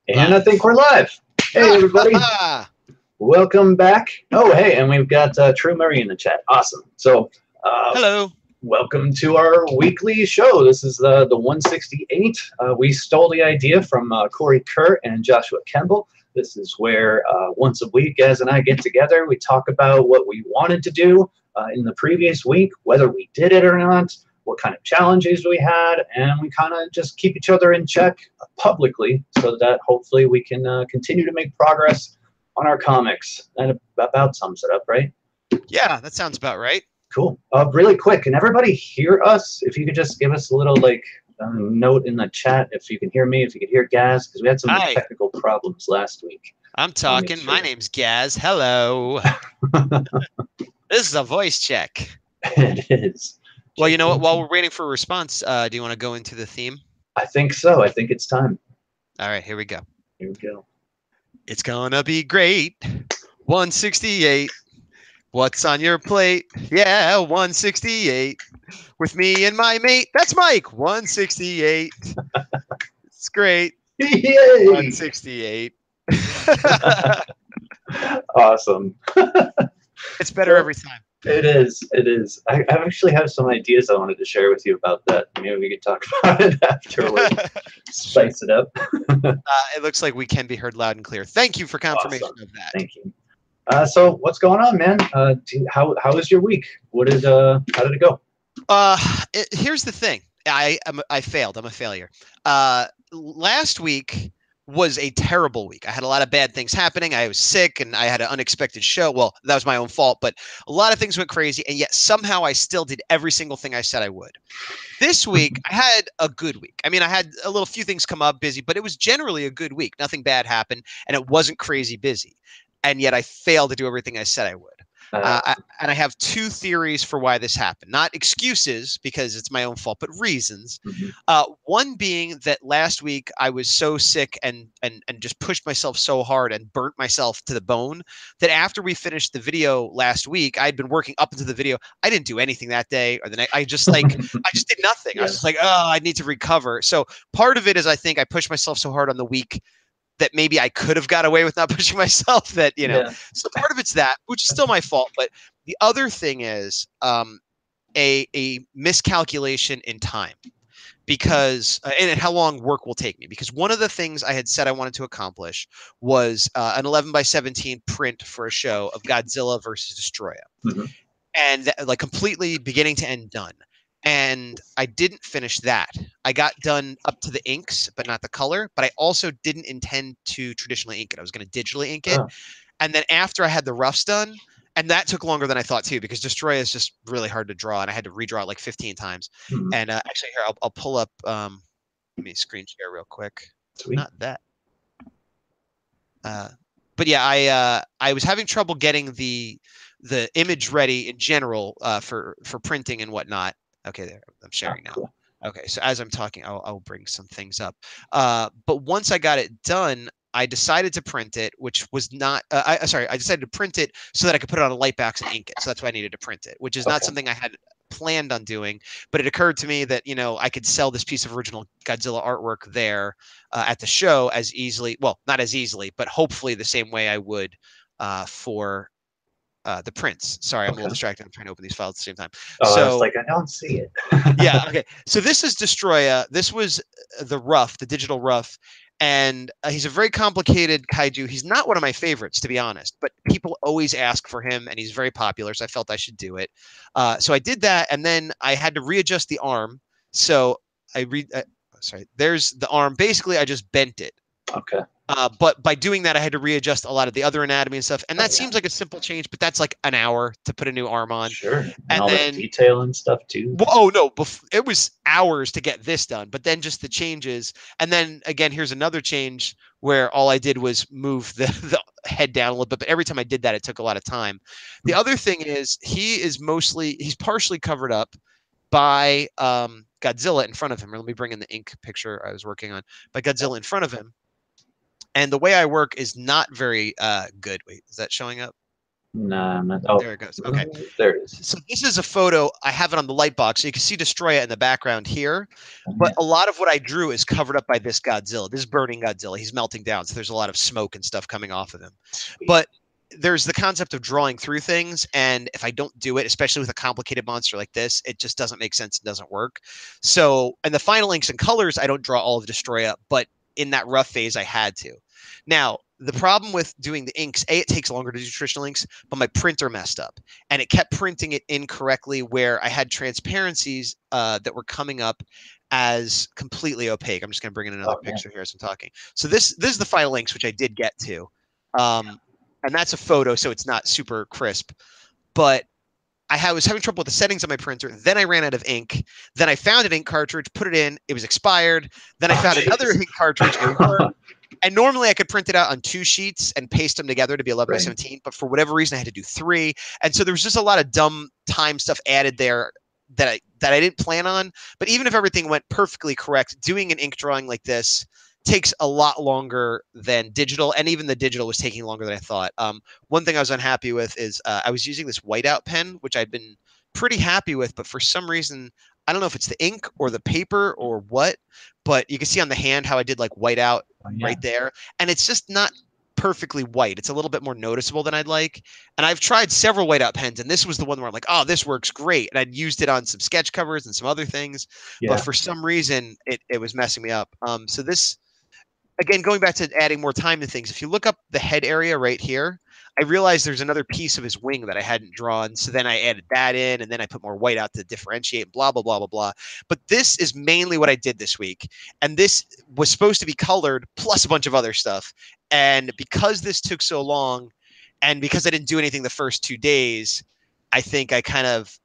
And I think Live. we're live. Hey, everybody. Welcome back. Oh, hey, and we've got True Murray in the chat. Awesome. So, uh, Hello. welcome to our weekly show. This is the 168. We stole the idea from Corey Kerr and Joshua Kemble. This is where once a week, Gaz and I get together. We talk about what we wanted to do in the previous week, whether we did it or not, what kind of challenges we had, and we kind of just keep each other in check publicly so that hopefully we can continue to make progress on our comics. That about sums it up, right? Yeah, that sounds about right. Cool. Really quick, can everybody hear us? If you could just give us a little note in the chat if you can hear me, if you could hear Gaz, because we had some Hi. technical problems last week. I'm talking. My name's Gaz. Hello. This is a voice check. It is. Well, you know what? While we're waiting for a response, do you want to go into the theme? I think so. I think it's time. All right, here we go. Here we go. It's gonna be great. 168. What's on your plate? Yeah, 168. With me and my mate. That's Mike. 168. It's great. Yay! 168. Awesome. It's better every time. It is. It is. I actually have some ideas I wanted to share with you about that. Maybe we could talk about it afterwards. Spice it up. It looks like we can be heard loud and clear. Thank you for confirmation of that. Thank you. So what's going on, man? How was your week? How did it go? Here's the thing. I failed. I'm a failure. Last week was a terrible week. I had a lot of bad things happening. I was sick and I had an unexpected show. Well, that was my own fault, but a lot of things went crazy, and yet somehow I still did every single thing I said I would. This week, I had a good week. I mean, I had a few things come up busy, but it was generally a good week. Nothing bad happened, and it wasn't crazy busy. And yet I failed to do everything I said I would. And I have two theories for why this happened. Not excuses, because it's my own fault, but reasons. One being that last week I was so sick and just pushed myself so hard and burnt myself to the bone that after we finished the video last week, I'd been working up into the video. I didn't do anything that day or the next. I just did nothing. Yeah. I was just like, oh, I need to recover. So part of it is I think I pushed myself so hard on the week that maybe I could have got away with not pushing myself that, so part of it's that, which is still my fault. But the other thing is a miscalculation in time because and how long work will take me, because one of the things I had said I wanted to accomplish was an 11x17 print for a show of Godzilla versus Destroya. And like completely beginning to end done. And I didn't finish that. I got done up to the inks, but not the color. But I also didn't intend to traditionally ink it. I was going to digitally ink it. And then after I had the roughs done, and that took longer than I thought too, because Destroy is just really hard to draw, and I had to redraw it like 15 times. And actually, here I'll pull up. Let me screen share real quick. Sweet. Not that. But yeah, I was having trouble getting the image ready in general for printing and whatnot. Okay, there, I'm sharing now. Cool. Okay, so as I'm talking, I'll bring some things up. But once I got it done, I decided to print it, which was not. I decided to print it so that I could put it on a light box and ink it. So that's why I needed to print it, which is not something I had planned on doing. But it occurred to me that I could sell this piece of original Godzilla artwork there at the show as easily. Well, not as easily, but hopefully the same way I would for the prints. Sorry, I'm a little distracted. I'm trying to open these files at the same time. Oh, I was like, I don't see it. Yeah, okay. So this is Destroya. This was the rough, the digital rough. And he's a very complicated kaiju. He's not one of my favorites, to be honest, but people always ask for him, and he's very popular, so I felt I should do it. So I did that, and then I had to readjust the arm. So there's the arm. Basically, I just bent it. Okay. But by doing that, I had to readjust a lot of the other anatomy and stuff. And that seems like a simple change, but that's like an hour to put a new arm on. Sure. And all then, that detail and stuff too. Well, oh no, it was hours to get this done, but then just the changes. And then again, here's another change where all I did was move the head down a little bit. But every time I did that, it took a lot of time. The other thing is he's partially covered up by Godzilla in front of him. Or let me bring in the ink picture I was working on. By Godzilla in front of him. And the way I work is not very good. Wait, is that showing up? No, not, oh, There it goes. Okay. there it is. So this is a photo. I have it on the light box, so you can see Destroya in the background here. Oh, But yeah. a lot of what I drew is covered up by this Godzilla. This burning Godzilla. He's melting down, so there's a lot of smoke and stuff coming off of him. Sweet. But there's the concept of drawing through things, and if I don't do it, especially with a complicated monster like this, it just doesn't make sense. It doesn't work. So, and the final inks and colors, I don't draw all of Destroya, but in that rough phase, I had to. Now, the problem with doing the inks, it takes longer to do traditional inks, but my printer messed up and it kept printing it incorrectly where I had transparencies that were coming up as completely opaque. I'm just going to bring in another picture here as I'm talking. So this is the final inks, which I did get to. And that's a photo, so it's not super crisp. But was having trouble with the settings on my printer. Then I ran out of ink. Then I found an ink cartridge, put it in. It was expired. Then I found another ink cartridge. It worked. And normally I could print it out on 2 sheets and paste them together to be 11 by 17. But for whatever reason, I had to do 3. And so there was just a lot of dumb time stuff added there that I didn't plan on. But even if everything went perfectly correct, doing an ink drawing like this takes a lot longer than digital, and even the digital was taking longer than I thought. One thing I was unhappy with is I was using this whiteout pen, which I'd been pretty happy with, but for some reason, I don't know if it's the ink or the paper or what, but you can see on the hand how I did like whiteout right there, and it's just not perfectly white. It's a little bit more noticeable than I'd like. And I've tried several whiteout pens, and this was the one where I'm like, oh, this works great. And I'd used it on some sketch covers and some other things, but for some reason it was messing me up. So this, again, going back to adding more time to things, if you look up the head area right here, I realized there's another piece of his wing that I hadn't drawn. So then I added that in, and then I put more white out to differentiate, blah, blah, blah, blah, blah. But this is mainly what I did this week. And this was supposed to be colored plus a bunch of other stuff. And because this took so long, and because I didn't do anything the first 2 days, I think I kind of,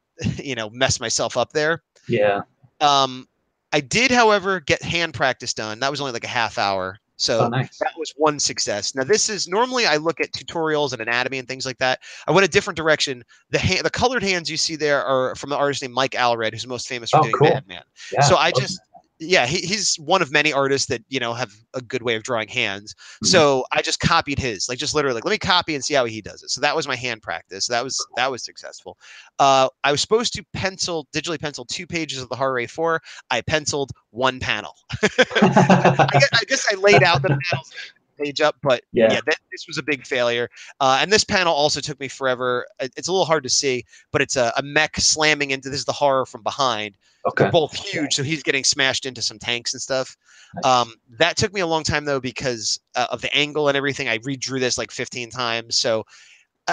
messed myself up there. Yeah. I did, however, get hand practice done. That was only like a half hour. So that was one success. Now, this is normally I look at tutorials and anatomy and things like that. I went a different direction. The colored hands you see there are from the artist named Mike Allred, who's most famous for doing Madman. Yeah, so I just, he's one of many artists that, have a good way of drawing hands. So I just copied his, like just literally like, let me copy and see how he does it. So that was my hand practice. That was successful. I was supposed to digitally pencil 2 pages of the Horror A4. I penciled 1 panel. I guess I laid out the panels page up, but this was a big failure. And this panel also took me forever. It's a little hard to see, but it's a mech slamming into, this is the horror from behind. They're both huge, so he's getting smashed into some tanks and stuff. That took me a long time though because of the angle and everything. I redrew this like 15 times. So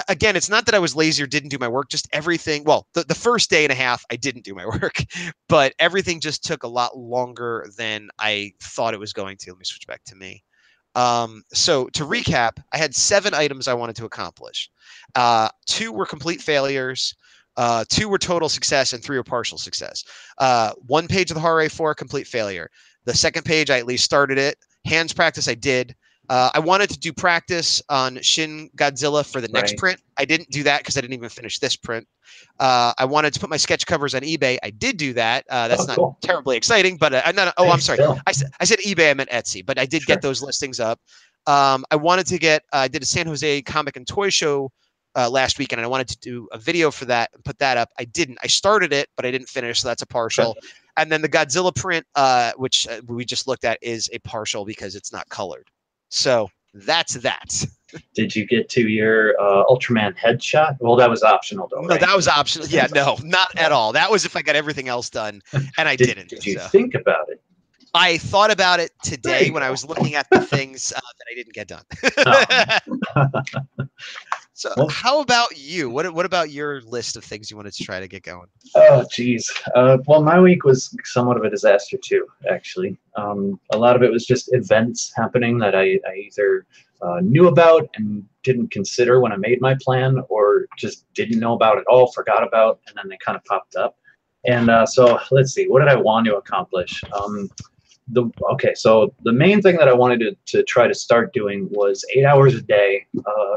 again, it's not that I was lazy or didn't do my work, just everything. Well, the first day and a half, I didn't do my work, but everything just took a lot longer than I thought it was going to. Let me switch back to me. So to recap, I had 7 items I wanted to accomplish. 2 were complete failures. 2 were total success, and 3 were partial success. 1 page of the Horror A4, complete failure. The second page, I at least started it. Hands practice, I did. I wanted to do practice on Shin Godzilla for the next print. I didn't do that because I didn't even finish this print. I wanted to put my sketch covers on eBay. I did do that. That's not terribly exciting, but I'm sorry. I said eBay, I meant Etsy, but I did get those listings up. I wanted to I did a San Jose comic and toy show last weekend, and I wanted to do a video for that and put that up. I didn't. I started it, but I didn't finish, so that's a partial. And then the Godzilla print, which we just looked at, is a partial because it's not colored. So that's that. Did you get to your Ultraman headshot? Well, that was optional, though. No, that was optional. Yeah, no, not at all. That was if I got everything else done, and I didn't. Did you think about it? I thought about it today when I was looking at the things that I didn't get done. So how about you? What about your list of things you wanted to try to get going? Oh, geez. Well, my week was somewhat of a disaster, too, actually. A lot of it was just events happening that I either knew about and didn't consider when I made my plan, or just didn't know about at all, forgot about, and then they kind of popped up. And so let's see, what did I want to accomplish? So the main thing that I wanted to try to start doing was 8 hours a day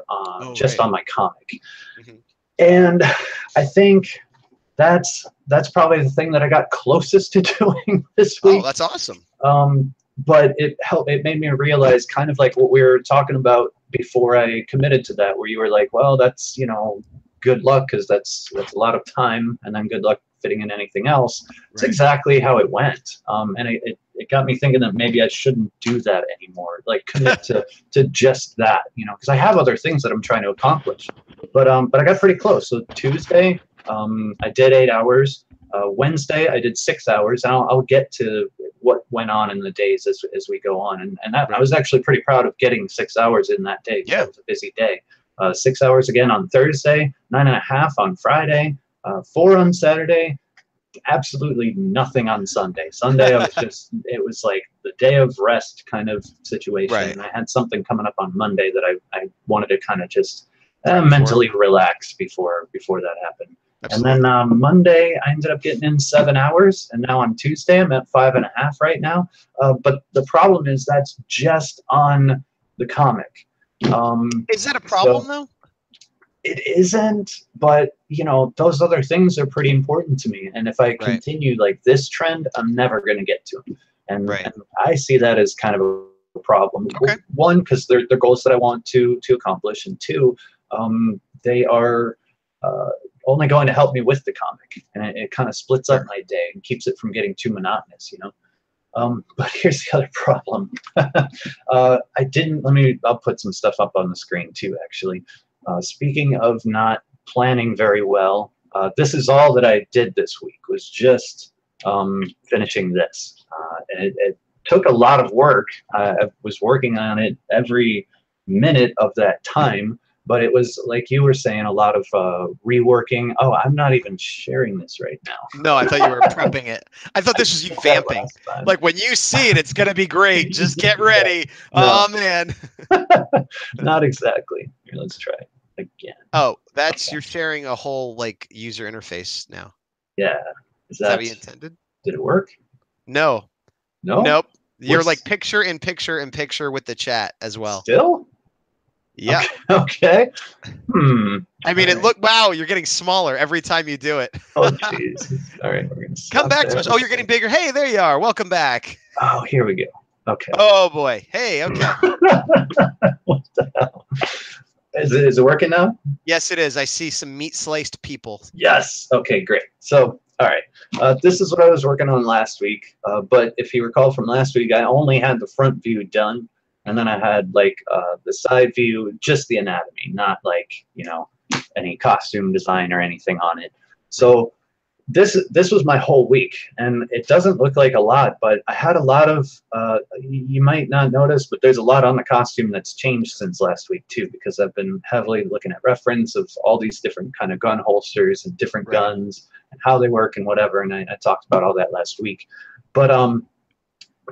on my comic. And I think that's probably the thing that I got closest to doing this week. Oh, that's awesome. But it made me realize, kind of like what we were talking about before I committed to that, where you were like, well, that's, good luck, because that's a lot of time, and then good luck fitting in anything else. It's exactly how it went. And it got me thinking that maybe I shouldn't do that anymore, like commit to just that, because I have other things that I'm trying to accomplish. But I got pretty close. So Tuesday, I did 8 hours. Wednesday, I did 6 hours, and I'll get to what went on in the days as we go on. And that, I was actually pretty proud of getting 6 hours in that day. Yeah. It was a busy day. 6 hours again on Thursday, 9.5 on Friday, 4 on Saturday, absolutely nothing on Sunday. Sunday, it was like the day of rest kind of situation. Right. And I had something coming up on Monday that I wanted to kind of just mentally relax before that happened. Absolutely. And then Monday, I ended up getting in 7 hours, and now on Tuesday, I'm at 5.5 right now. But the problem is that's just on the comic. Is that a problem, though? It isn't, but those other things are pretty important to me. And if I continue like this trend, I'm never going to get to them. And I see that as kind of a problem. Okay. One, because they're goals that I want to accomplish, and two, they are only going to help me with the comic, and it kind of splits up my day and keeps it from getting too monotonous, But here's the other problem. I'll put some stuff up on the screen too, actually. Speaking of not planning very well, this is all that I did this week, was just finishing this. And it took a lot of work. I was working on it every minute of that time, but it was, like you were saying, a lot of reworking. Oh, I'm not even sharing this right now. No, I thought you were prepping it. I thought this was you vamping. Like, when you see it, it's going to be great. Just get ready. No. Oh, man. Not exactly. Here, let's try it again. Oh, you're sharing a whole, like, user interface now. Yeah. Is that what you intended? Did it work? No. No? Nope. You're like picture in picture in picture with the chat as well. Still? Yeah. Okay. I mean, wow, you're getting smaller every time you do it. Oh, jeez. All right, we're gonna come back to us. Oh, you're getting bigger. Hey, there you are. Welcome back. Oh, here we go. Okay. Oh boy. Hey. Okay. What the hell? Is it working now? Yes, it is. I see some meat sliced people. Yes. Okay, great. So, all right. This is what I was working on last week. But if you recall from last week, I only had the front view done. And then I had like the side view, just the anatomy, not like, any costume design or anything on it. So this was my whole week, and it doesn't look like a lot, but I had a lot of, you might not notice, but there's a lot on the costume that's changed since last week too, because I've been heavily looking at reference of all these different kind of gun holsters and different guns and how they work and whatever. And I talked about all that last week. But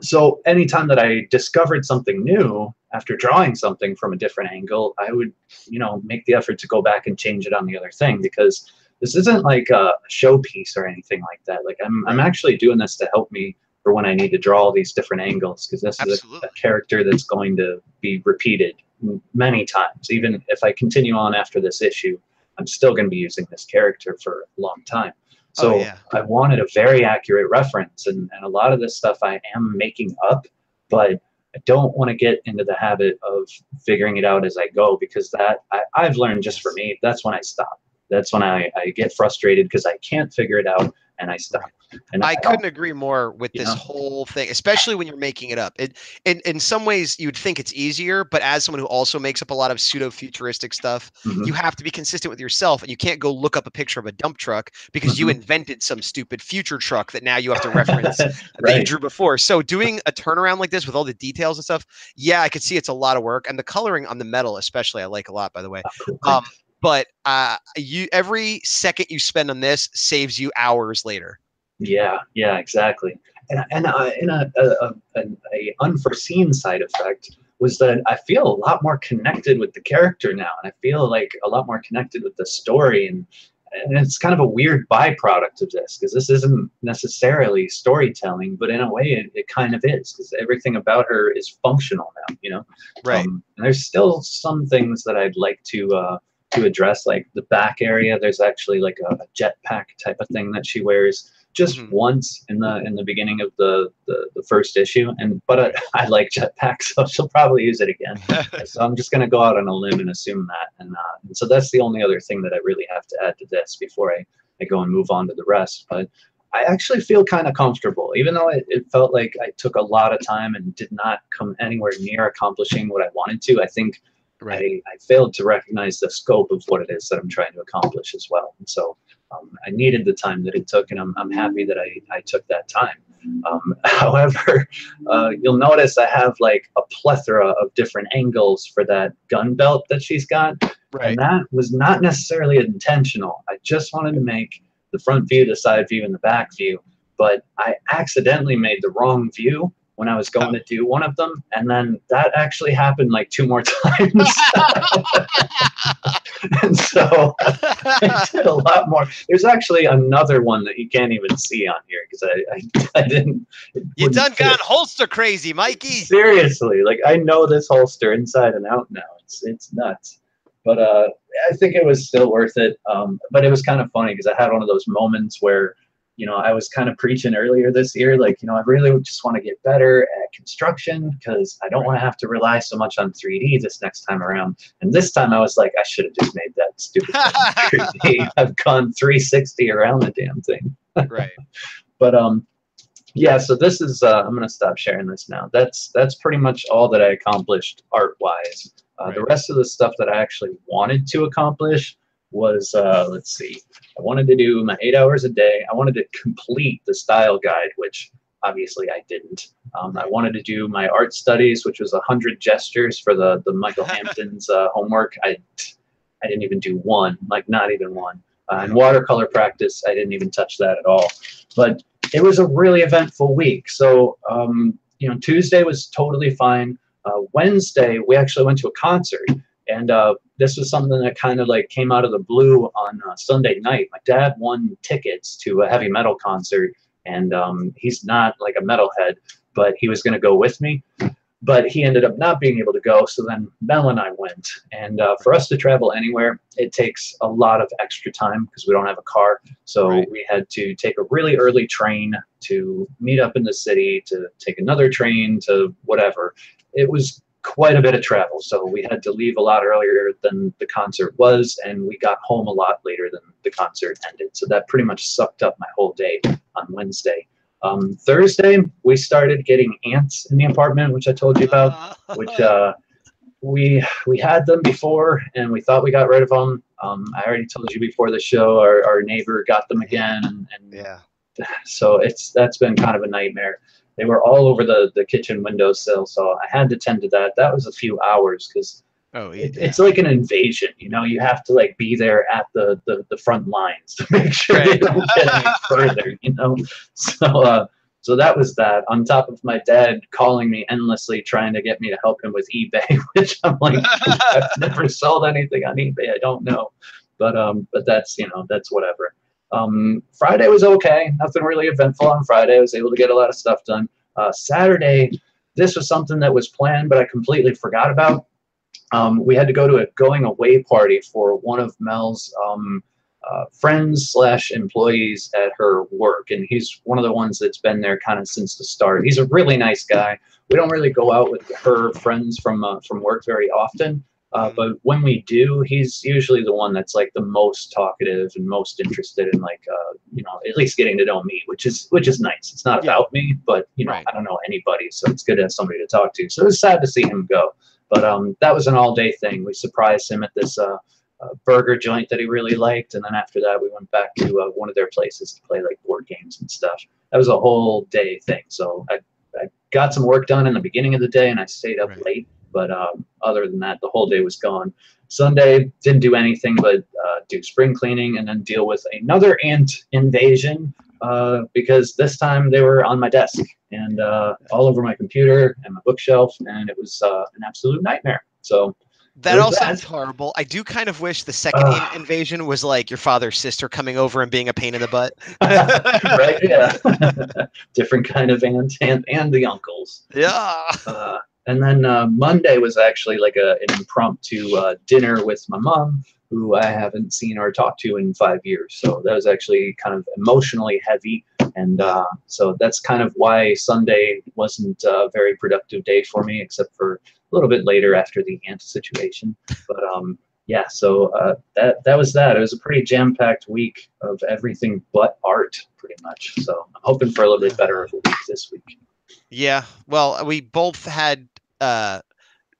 so anytime that I discovered something new after drawing something from a different angle, I would, make the effort to go back and change it on the other thing, because this isn't like a showpiece or anything like that. Like I'm actually doing this to help me for when I need to draw all these different angles, because this is a character that's going to be repeated many times. Even if I continue on after this issue, I'm still going to be using this character for a long time. So I wanted a very accurate reference, and a lot of this stuff I am making up, but I don't want to get into the habit of figuring it out as I go, because I've learned, just for me, that's when I stop. That's when I get frustrated because I can't figure it out, and I stop. And I couldn't agree more with this whole thing, especially when you're making it up. In some ways, you'd think it's easier, but as someone who also makes up a lot of pseudo-futuristic stuff, you have to be consistent with yourself, and you can't go look up a picture of a dump truck because you invented some stupid future truck that now you have to reference that you drew before. So doing a turnaround like this with all the details and stuff, I could see it's a lot of work, and the coloring on the metal especially I like a lot, by the way. Cool. But every second you spend on this saves you hours later. Yeah, exactly. And in an unforeseen side effect was that I feel a lot more connected with the character now, and I feel like a lot more connected with the story, and it's kind of a weird byproduct of this, because this isn't necessarily storytelling, but in a way it kind of is, because everything about her is functional now, Right. And there's still some things that I'd like to address, like the back area. There's actually like a jetpack type of thing that she wears just Mhm. once in the beginning of the first issue, but I like Jetpack, so she'll probably use it again. So I'm just gonna go out on a limb and assume that, and so that's the only other thing that I really have to add to this before I go and move on to the rest. But I actually feel kind of comfortable, even though it felt like I took a lot of time and did not come anywhere near accomplishing what I wanted to. I think Right. I failed to recognize the scope of what it is that I'm trying to accomplish as well. And so I needed the time that it took, and I'm happy that I took that time. However, you'll notice I have like a plethora of different angles for that gun belt that she's got. And Right. that was not necessarily intentional. I just wanted to make the front view, the side view, and the back view. But I accidentally made the wrong view when I was going to do one of them. And then that actually happened like 2 more times. And so I did a lot more. There's actually another one that you can't even see on here because I didn't. You done gone holster crazy, Mikey. Seriously, like I know this holster inside and out now. It's nuts. But I think it was still worth it. But it was kind of funny because I had one of those moments where, I was kind of preaching earlier this year, like, I really just want to get better at construction because I don't want to have to rely so much on 3D this next time around. And this time I was like, I should have just made that stupid thing 3D. I've gone 360 around the damn thing. Right. But yeah, so this is I'm gonna stop sharing this now. That's pretty much all that I accomplished art wise. The rest of the stuff that I actually wanted to accomplish was let's see, I wanted to do my 8 hours a day. I wanted to complete the style guide, which obviously I didn't. I wanted to do my art studies, which was 100 gestures for the Michael Hampton's homework. I didn't even do one, like not even one. And watercolor practice, I didn't even touch that at all. But it was a really eventful week. So Tuesday was totally fine. Wednesday, we actually went to a concert, and this was something that kind of like came out of the blue on Sunday night. My dad won tickets to a heavy metal concert, and he's not like a metalhead, but he was going to go with me. But he ended up not being able to go, so then Mel and I went. And for us to travel anywhere, it takes a lot of extra time because we don't have a car. So we had to take a really early train to meet up in the city, to take another train to whatever. It was quite a bit of travel, so we had to leave a lot earlier than the concert was, and we got home a lot later than the concert ended. So that pretty much sucked up my whole day on Wednesday. Thursday, we started getting ants in the apartment, which I told you about, which we had them before, and we thought we got rid of them. I already told you before the show, our neighbor got them again, and Yeah. so that's been kind of a nightmare. They were all over the kitchen windowsill, so I had to tend to that. That was a few hours because it's like an invasion. You have to like be there at the front lines to make sure they don't get any further. So that was that. On top of my dad calling me endlessly, trying to get me to help him with eBay, which I'm like, I've never sold anything on eBay. I don't know, but that's that's whatever. Friday was okay. Nothing really eventful on Friday. I was able to get a lot of stuff done. Saturday, this was something that was planned, but I completely forgot about. We had to go to a going away party for one of Mel's friends / employees at her work, and he's one of the ones that's been there kind of since the start. He's a really nice guy. We don't really go out with her friends from work very often. But when we do, he's usually the one that's like the most talkative and most interested in like at least getting to know me, which is nice. It's not about me, but I don't know anybody, so it's good to have somebody to talk to. So it was sad to see him go, but that was an all-day thing. We surprised him at this burger joint that he really liked, and then after that we went back to one of their places to play like board games and stuff. That was a whole day thing. So I got some work done in the beginning of the day, and I stayed up late. But other than that, the whole day was gone. Sunday, didn't do anything but do spring cleaning and then deal with another ant invasion because this time they were on my desk and all over my computer and my bookshelf, and it was an absolute nightmare. So that all sounds horrible. I do kind of wish the second invasion was like your father's sister coming over and being a pain in the butt. Right, yeah. Different kind of ant and the uncles. Yeah. And then Monday was actually like an impromptu dinner with my mom, who I haven't seen or talked to in 5 years. So that was actually kind of emotionally heavy. And so that's kind of why Sunday wasn't a very productive day for me, except for a little bit later after the ant situation. But yeah, so that was that. It was a pretty jam-packed week of everything but art, pretty much. So I'm hoping for a little bit better of a week this week. Yeah. Well, we both had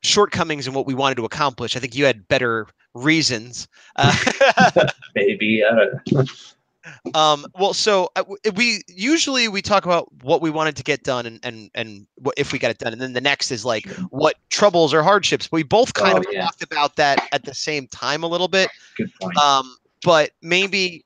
shortcomings in what we wanted to accomplish. I think you had better reasons. Maybe. Well, so we talk about what we wanted to get done and what if we got it done, and then the next is like what troubles or hardships. We both kind of talked about that at the same time a little bit. Good point. But maybe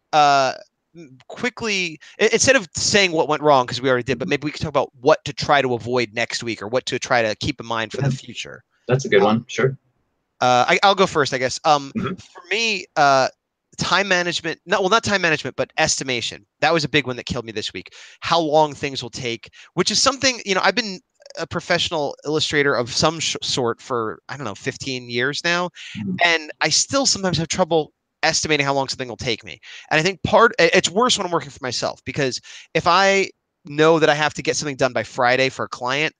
quickly, instead of saying what went wrong, because we already did, but maybe we could talk about what to try to avoid next week or what to try to keep in mind for the future. That's a good one. Sure. I'll go first, I guess. For me, time management, not time management, but estimation. That was a big one that killed me this week. How long things will take, which is something, I've been a professional illustrator of some sort for, I don't know, 15 years now. And I still sometimes have trouble estimating how long something will take me. And I think it's worse when I'm working for myself, because if I know that I have to get something done by Friday for a client,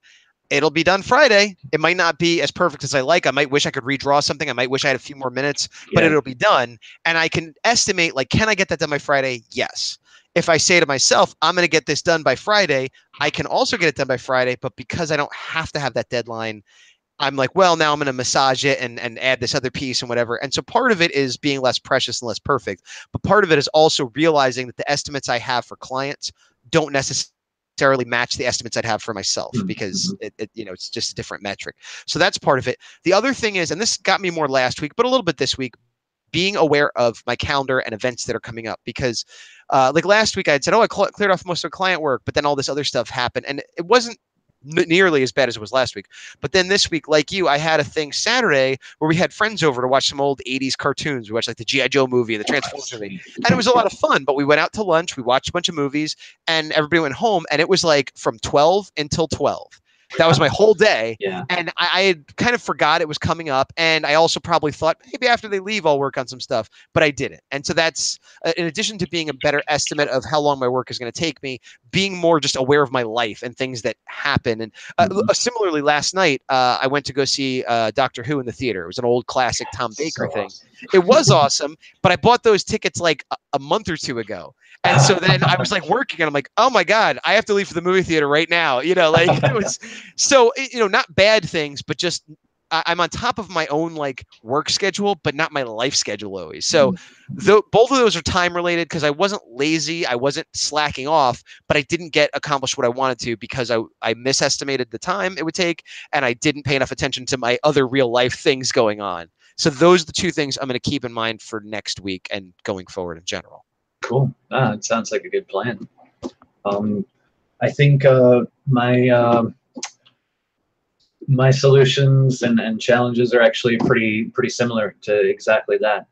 it'll be done Friday. It might not be as perfect as I like. I might wish I could redraw something. I might wish I had a few more minutes, but it'll be done. And I can estimate, like, can I get that done by Friday? Yes. If I say to myself, I'm going to get this done by Friday, I can also get it done by Friday. But because I don't have to have that deadline, I'm like, well, now I'm going to massage it and add this other piece and whatever. And so part of it is being less precious and less perfect. But part of it is also realizing that the estimates I have for clients don't necessarily match the estimates I'd have for myself, because it's just a different metric. So that's part of it. The other thing is, and this got me more last week, but a little bit this week, being aware of my calendar and events that are coming up, because like last week I had said, I cleared off most of client work, but then all this other stuff happened, and it wasn't nearly as bad as it was last week. But then this week, like you, I had a thing Saturday where we had friends over to watch some old 80s cartoons. We watched like the G.I. Joe movie and the Transformers movie, and it was a lot of fun. But we went out to lunch, we watched a bunch of movies, and everybody went home, and it was like from 12 until 12. That was my whole day. Yeah. And I had kind of forgot it was coming up. And I also probably thought maybe after they leave, I'll work on some stuff, but I didn't. And so that's, in addition to being a better estimate of how long my work is going to take me, being more just aware of my life and things that happen. And similarly, last night, I went to go see Doctor Who in the theater. It was an old classic Tom Baker thing. It was awesome, but I bought those tickets like a month or two ago. And so then I was like working, and I'm like, oh my God, I have to leave for the movie theater right now. Like it was so, not bad things, but just I'm on top of my own like work schedule, but not my life schedule always. So both of those are time related, because I wasn't lazy, I wasn't slacking off, but I didn't get accomplished what I wanted to because I misestimated the time it would take, and I didn't pay enough attention to my other real life things going on. So those are the two things I'm going to keep in mind for next week and going forward in general. Cool. It sounds like a good plan. I think my solutions and challenges are actually pretty similar to exactly that.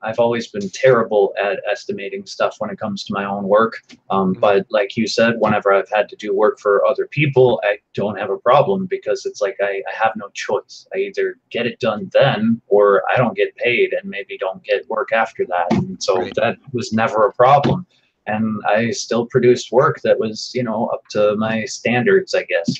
I've always been terrible at estimating stuff when it comes to my own work. But like you said, whenever I've had to do work for other people, I don't have a problem, because it's like I have no choice. I either get it done then, or I don't get paid and maybe don't get work after that. And so that was never a problem. And I still produced work that was, up to my standards, I guess,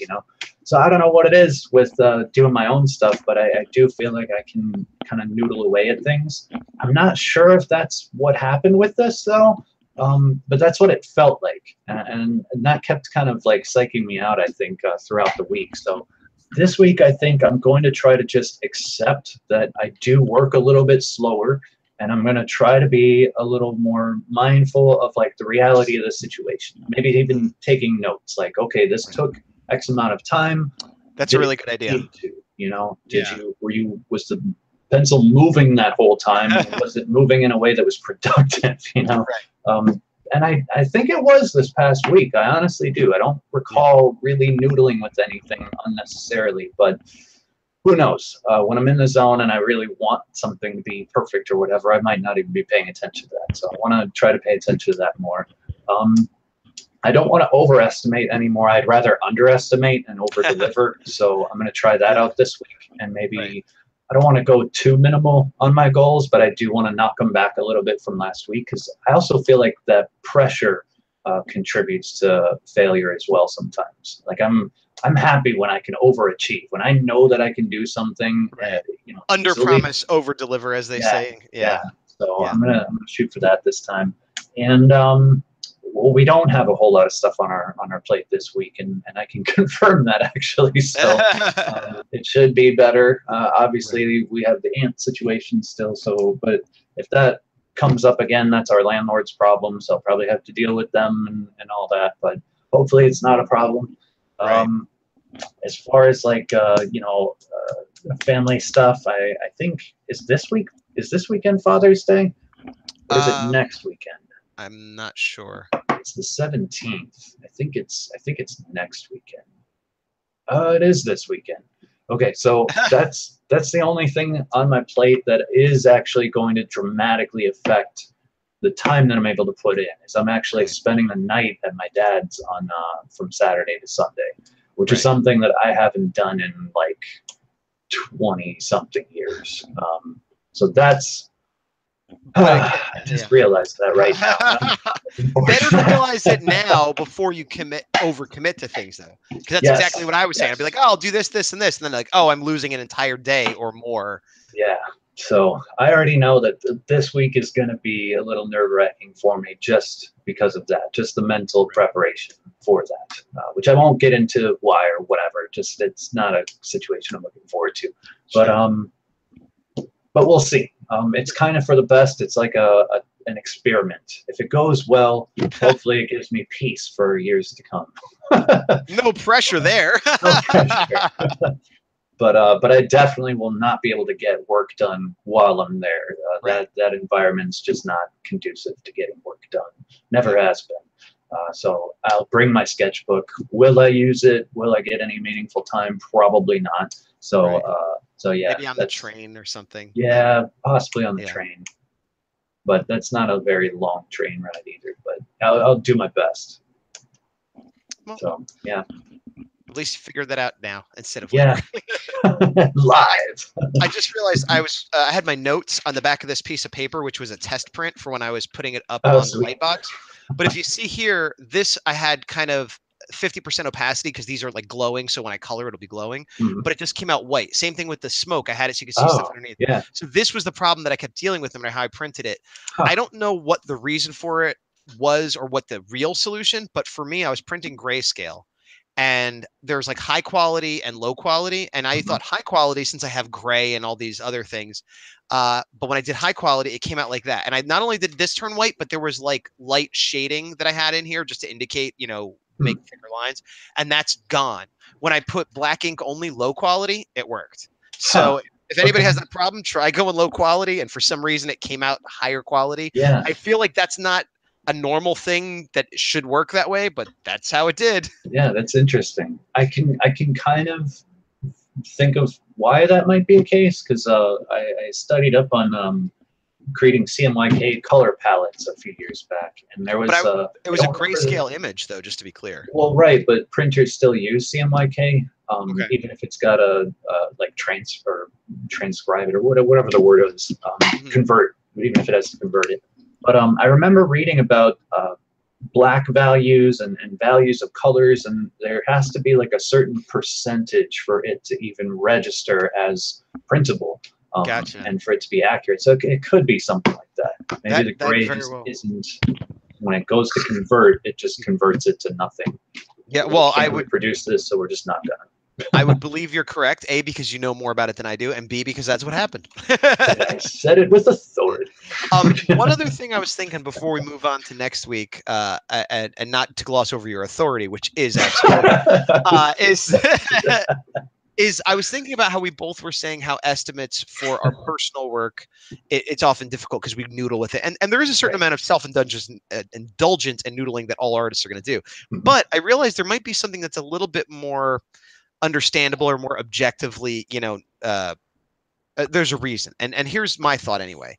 So I don't know what it is with doing my own stuff, but I do feel like I can kind of noodle away at things. I'm not sure if that's what happened with this, though, but that's what it felt like. And that kept kind of like psyching me out, I think, throughout the week. So this week, I think I'm going to try to just accept that I do work a little bit slower. And I'm going to try to be a little more mindful of like the reality of the situation. Maybe even taking notes, like, okay, this took X amount of time. That's a really good idea. Was the pencil moving that whole time? Was it moving in a way that was productive? And I think it was this past week. I honestly do. I don't recall really noodling with anything unnecessarily, but who knows? When I'm in the zone and I really want something to be perfect or whatever, I might not even be paying attention to that. So I want to try to pay attention to that more. I don't want to overestimate anymore. I'd rather underestimate and overdeliver. So I'm going to try that out this week. And maybe I don't want to go too minimal on my goals, but I do want to knock them back a little bit from last week, because I also feel like that pressure contributes to failure as well sometimes. Like I'm happy when I can overachieve, when I know that I can do something, Right. Under easily. promise, over deliver, as they Yeah, say. yeah. So Yeah. I'm gonna shoot for that this time. And well, we don't have a whole lot of stuff on our plate this week, and I can confirm that actually. So it should be better. Obviously, Right. we have the ant situation still. So, but if that comes up again, that's our landlord's problem. So I'll probably have to deal with them and all that. But hopefully, it's not a problem. Right. As far as like family stuff, I think is this weekend Father's Day, or is it next weekend? I'm not sure. It's the 17th. I think it's next weekend. It is this weekend. Okay, so that's the only thing on my plate that is actually going to dramatically affect the time that I'm able to put in. Is I'm actually spending the night at my dad's on from Saturday to Sunday, which is something that I haven't done in like 20 something years. So that's I just realized that right now. Better to realize it now before you overcommit to things, though, because that's exactly what I was saying. I'd be like, "Oh, I'll do this, this, and this," and then like, "Oh, I'm losing an entire day or more." Yeah. So I already know that this week is going to be a little nerve-wracking for me just because of that, just the mental preparation for that, which I won't get into why or whatever. Just it's not a situation I'm looking forward to, but we'll see. It's kind of for the best. It's like an experiment. If it goes well, hopefully it gives me peace for years to come. No pressure there. No pressure. But I definitely will not be able to get work done while I'm there. That environment's just not conducive to getting work done. Never has been. So I'll bring my sketchbook. Will I use it? Will I get any meaningful time? Probably not. So so yeah. Maybe on the train or something. Yeah, possibly on the train. But that's not a very long train ride either. But I'll do my best. Well, so yeah. At least you figured that out now instead of later. Live. I just realized I had my notes on the back of this piece of paper, which was a test print for when I was putting it up on the light box. But if you see here, this I had kind of 50% opacity because these are like glowing. So when I color, it'll be glowing. But it just came out white. Same thing with the smoke. I had it so you could see stuff underneath. Yeah. So this was the problem that I kept dealing with no matter how I printed it. I don't know what the reason for it was or what the real solution, but for me, I was printing grayscale. And there's like high quality and low quality. And I thought high quality, since I have gray and all these other things. But when I did high quality, it came out like that. And I not only did this turn white, but there was like light shading that I had in here just to indicate, make thicker lines. And that's gone. When I put black ink only low quality, it worked. So if anybody has that problem, try going low quality. And for some reason, it came out higher quality. Yeah. I feel like that's not a normal thing that should work that way, but that's how it did. Yeah, that's interesting. I can kind of think of why that might be a case because I studied up on creating CMYK color palettes a few years back, and there was it was a grayscale image though, just to be clear. Well, right, but printers still use CMYK, even if it's got a like transcribe it or whatever the word is, convert, even if it has to convert it. But I remember reading about black values and values of colors, and there has to be like a certain percentage for it to even register as printable, and for it to be accurate. So it could be something like that. Maybe the gray isn't, when it goes to convert, it just converts it to nothing. Yeah, well, I would produce this, so we're just not gonna. I would believe you're correct, A, because you know more about it than I do, and B, because that's what happened. I said it with authority. One other thing I was thinking before we move on to next week, and not to gloss over your authority, which is absolutely, is I was thinking about how we both were saying how estimates for our personal work, it's often difficult because we noodle with it. And there is a certain amount of self-indulgence and noodling that all artists are going to do. But I realized there might be something that's a little bit more understandable or more objectively, there's a reason. And here's my thought anyway.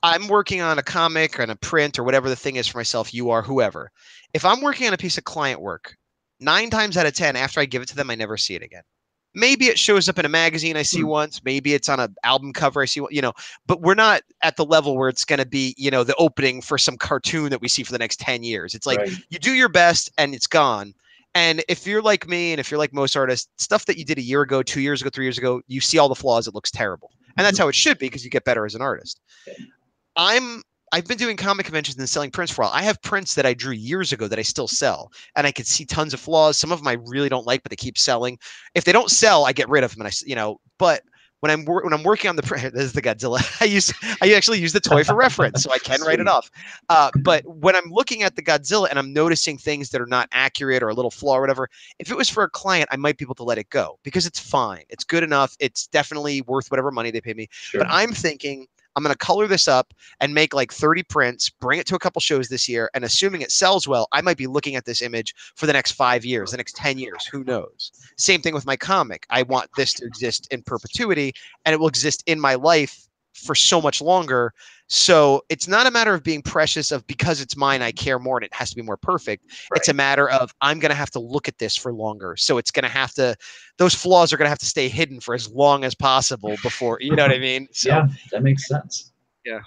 I'm working on a comic or on a print or whatever the thing is for myself, you are, whoever. If I'm working on a piece of client work, 9 times out of 10, after I give it to them, I never see it again. Maybe it shows up in a magazine I see once. Maybe it's on an album cover I see, but we're not at the level where it's going to be, the opening for some cartoon that we see for the next 10 years. It's like Right. you do your best and it's gone. And if you're like me and if you're like most artists, stuff that you did a year ago, 2 years ago, 3 years ago, you see all the flaws, it looks terrible. And that's how it should be because you get better as an artist. I've been doing comic conventions and selling prints for a while. I have prints that I drew years ago that I still sell, and I can see tons of flaws. Some of them I really don't like, but they keep selling. If they don't sell, I get rid of them, and But when I'm working on the print, this is the Godzilla. I actually use the toy for reference, so I can write it off. But when I'm looking at the Godzilla and I'm noticing things that are not accurate or a little flaw or whatever, if it was for a client, I might be able to let it go because it's fine. It's good enough. It's definitely worth whatever money they pay me. Sure. But I'm thinking, I'm going to color this up and make like 30 prints, bring it to a couple shows this year. And assuming it sells well, I might be looking at this image for the next 5 years, the next 10 years, who knows? Same thing with my comic. I want this to exist in perpetuity and it will exist in my life for so much longer. So it's not a matter of being precious of because it's mine, I care more and it has to be more perfect. Right. It's a matter of I'm going to have to look at this for longer. So it's going to have to, those flaws are going to have to stay hidden for as long as possible before, you know what I mean? So, yeah, that makes sense. Yeah.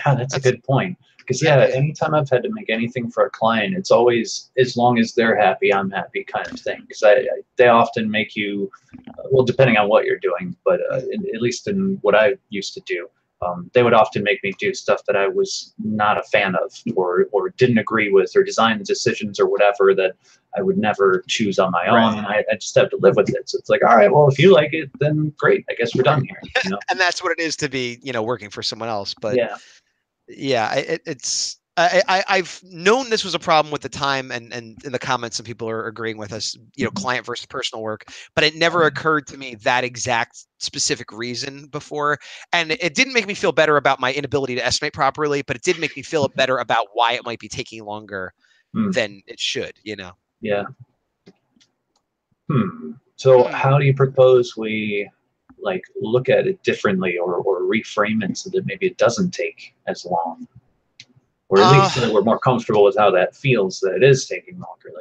God, that's a good point. Because anytime I've had to make anything for a client, it's always as long as they're happy, I'm happy kind of thing. Because they often make you, well, depending on what you're doing, but at least in what I used to do, they would often make me do stuff that I was not a fan of or didn't agree with or design decisions or whatever that I would never choose on my own. And I just have to live with it. So it's like, all right, well, if you like it, then great. I guess we're done here. And that's what it is to be, working for someone else. But I've known this was a problem with the time and in the comments some people are agreeing with us, client versus personal work, but it never occurred to me that exact specific reason before. And it didn't make me feel better about my inability to estimate properly, but it did make me feel better about why it might be taking longer than it should, Yeah. So how do you propose we look at it differently or reframe it so that maybe it doesn't take as long? Or at least so that we're more comfortable with how that feels, that it is taking longer.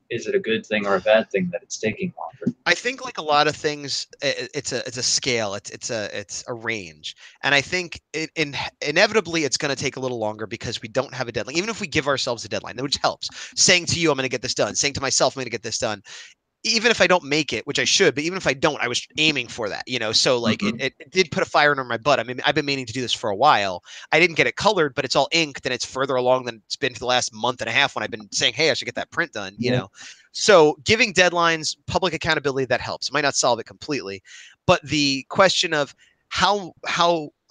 Is it a good thing or a bad thing that it's taking longer? I think like a lot of things, it's a scale, it's a range, and I think inevitably it's going to take a little longer because we don't have a deadline. Even if we give ourselves a deadline, which helps. Saying to you, I'm going to get this done. Saying to myself, I'm going to get this done. Even if I don't make it, which I should, but even if I don't, I was aiming for that, so like it did put a fire under my butt. I mean, I've been meaning to do this for a while. I didn't get it colored, but it's all inked and it's further along than it's been for the last month and a half when I've been saying, hey, I should get that print done, So giving deadlines, public accountability, that helps. It might not solve it completely, but the question of how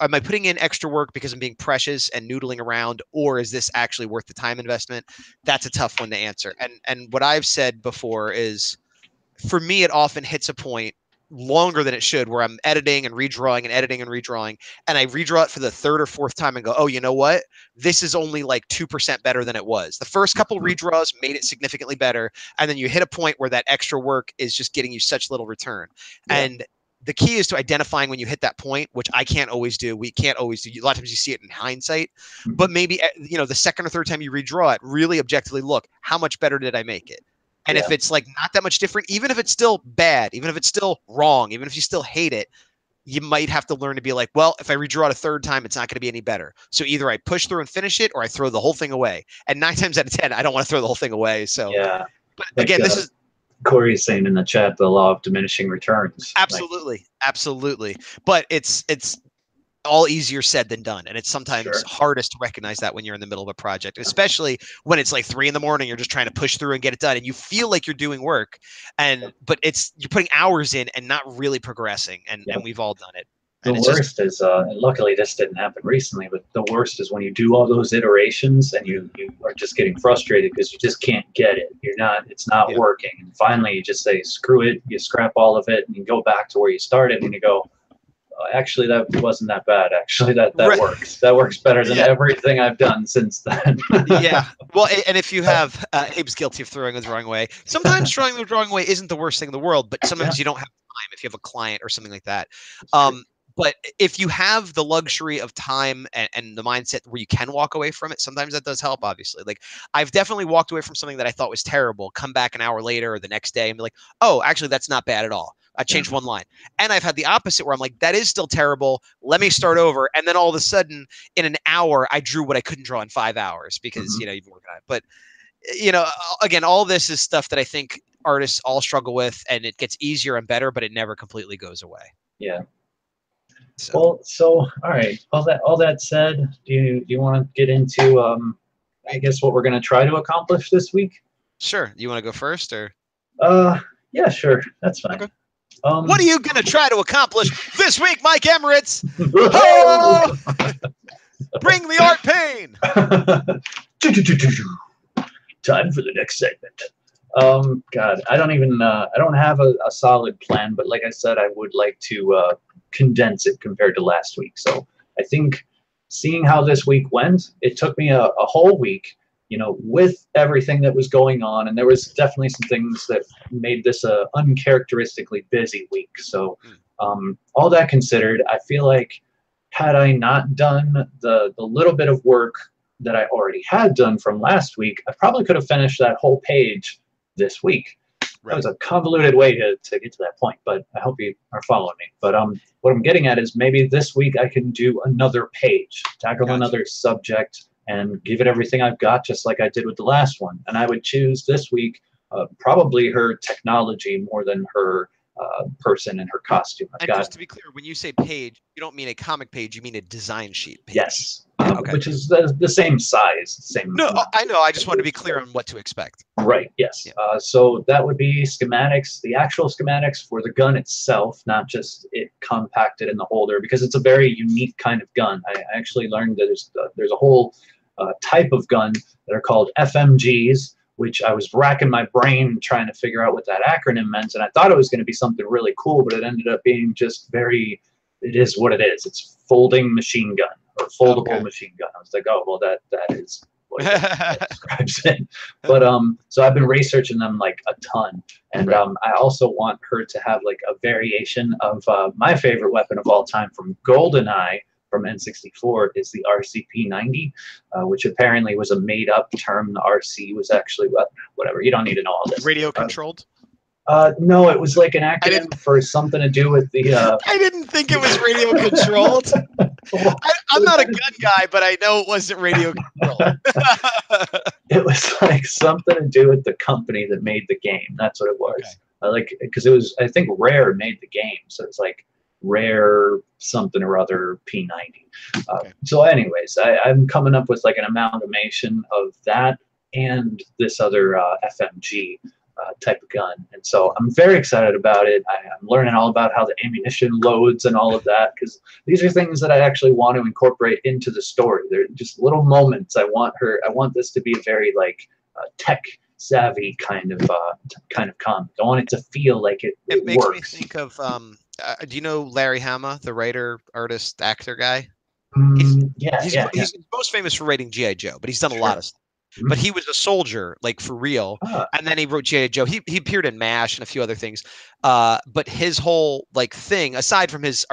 am I putting in extra work because I'm being precious and noodling around, or is this actually worth the time investment? That's a tough one to answer. And what I've said before is, for me, it often hits a point longer than it should where I'm editing and redrawing and editing and redrawing. And I redraw it for the third or fourth time and go, oh, you know what? This is only like 2% better than it was. The first couple redraws made it significantly better. And then you hit a point where that extra work is just getting you such little return. Yeah. And the key is to identifying when you hit that point, which I can't always do. We can't always do. A lot of times you see it in hindsight, but maybe, the second or third time you redraw it, really objectively look, how much better did I make it? And if it's like not that much different, even if it's still bad, even if it's still wrong, even if you still hate it, you might have to learn to be like, well, if I redraw it a third time, it's not going to be any better. So either I push through and finish it or I throw the whole thing away. And 9 times out of 10, I don't want to throw the whole thing away. So but again, this is Corey is saying in the chat, the law of diminishing returns. Absolutely. Absolutely. But it's all easier said than done. And it's sometimes hardest to recognize that when you're in the middle of a project, especially when it's like 3 a.m, you're just trying to push through and get it done. And you feel like you're doing work but you're putting hours in and not really progressing. And we've all done it. The worst is, luckily this didn't happen recently, but the worst is when you do all those iterations and you are just getting frustrated because you just can't get it. It's not working. And finally you just say, screw it. You scrap all of it and you go back to where you started and you go, actually, that wasn't that bad. Actually, that works. That works better than everything I've done since then. Well, and if you have, Abe's guilty of throwing the drawing away. Sometimes throwing the drawing away isn't the worst thing in the world, but sometimes you don't have time if you have a client or something like that. But if you have the luxury of time and the mindset where you can walk away from it, sometimes that does help, obviously. Like, I've definitely walked away from something that I thought was terrible, come back an hour later or the next day and be like, oh, actually, that's not bad at all. I changed one line. And I've had the opposite where I'm like, that is still terrible. Let me start over. And then all of a sudden, in an hour, I drew what I couldn't draw in 5 hours because, you know, you've been working on it. But, you know, again, all this is stuff that I think artists all struggle with, and it gets easier and better, but it never completely goes away. Yeah. So. Well, so all right. All that said, do you want to get into I guess what we're going to try to accomplish this week? Sure. You want to go first, or? Yeah, sure. That's fine. Okay. What are you going to try to accomplish this week, Mike Emirates? Bring the art pain. Time for the next segment. God, I don't have a solid plan, but like I said, I would like to condense it compared to last week. So I think seeing how this week went, it took me a whole week, you know, with everything that was going on, and there was definitely some things that made this a uncharacteristically busy week. So all that considered, I feel like had I not done the little bit of work that I already had done from last week, I probably could have finished that whole page this week. Right. That was a convoluted way to get to that point, but I hope you are following me. But what I'm getting at is maybe this week I can do another page, tackle another subject, and give it everything I've got, just like I did with the last one. And I would choose this week probably her technology more than her person and her costume. Just to be clear, when you say page, you don't mean a comic page, you mean a design sheet page. Yes. Which is the same size, same. No, I know. I just want to be clear on what to expect. Right. Yes. Yeah. So that would be schematics, the actual schematics for the gun itself, not just it compacted in the holder, because it's a very unique kind of gun. I actually learned that there's a whole type of gun that are called FMGs, which I was racking my brain trying to figure out what that acronym meant, and I thought it was going to be something really cool, but it ended up being just very. It is what it is. It's folding machine gun. Or foldable machine gun. I was like, oh, well, that is what it describes it. But so I've been researching them like a ton, and I also want her to have like a variation of my favorite weapon of all time from Golden Eye from N64 is the RCP-90, which apparently was a made-up term. The RC was actually whatever. You don't need to know all this. Radio controlled. No, it was like an acronym for something to do with the. I didn't think it was radio controlled. I'm not a gun guy, but I know it wasn't radio controlled. It was like something to do with the company that made the game. That's what it was. Okay. Because it was, I think Rare made the game, so it's like Rare something or other P90. So, anyways, I'm coming up with like an amalgamation of that and this other FMG. Type of gun, and so I'm very excited about it. I'm learning all about how the ammunition loads and all of that, because these are things that I actually want to incorporate into the story. They're just little moments. I want this to be a very like tech savvy kind of comic. I want it to feel like it makes works. me think of do you know Larry Hama, the writer, artist, actor guy? He's most famous for writing G.I. Joe, but he's done a lot of stuff. But he was a soldier, like for real, and then he wrote G.I. Joe. He appeared in MASH and a few other things. But his whole like thing, aside from his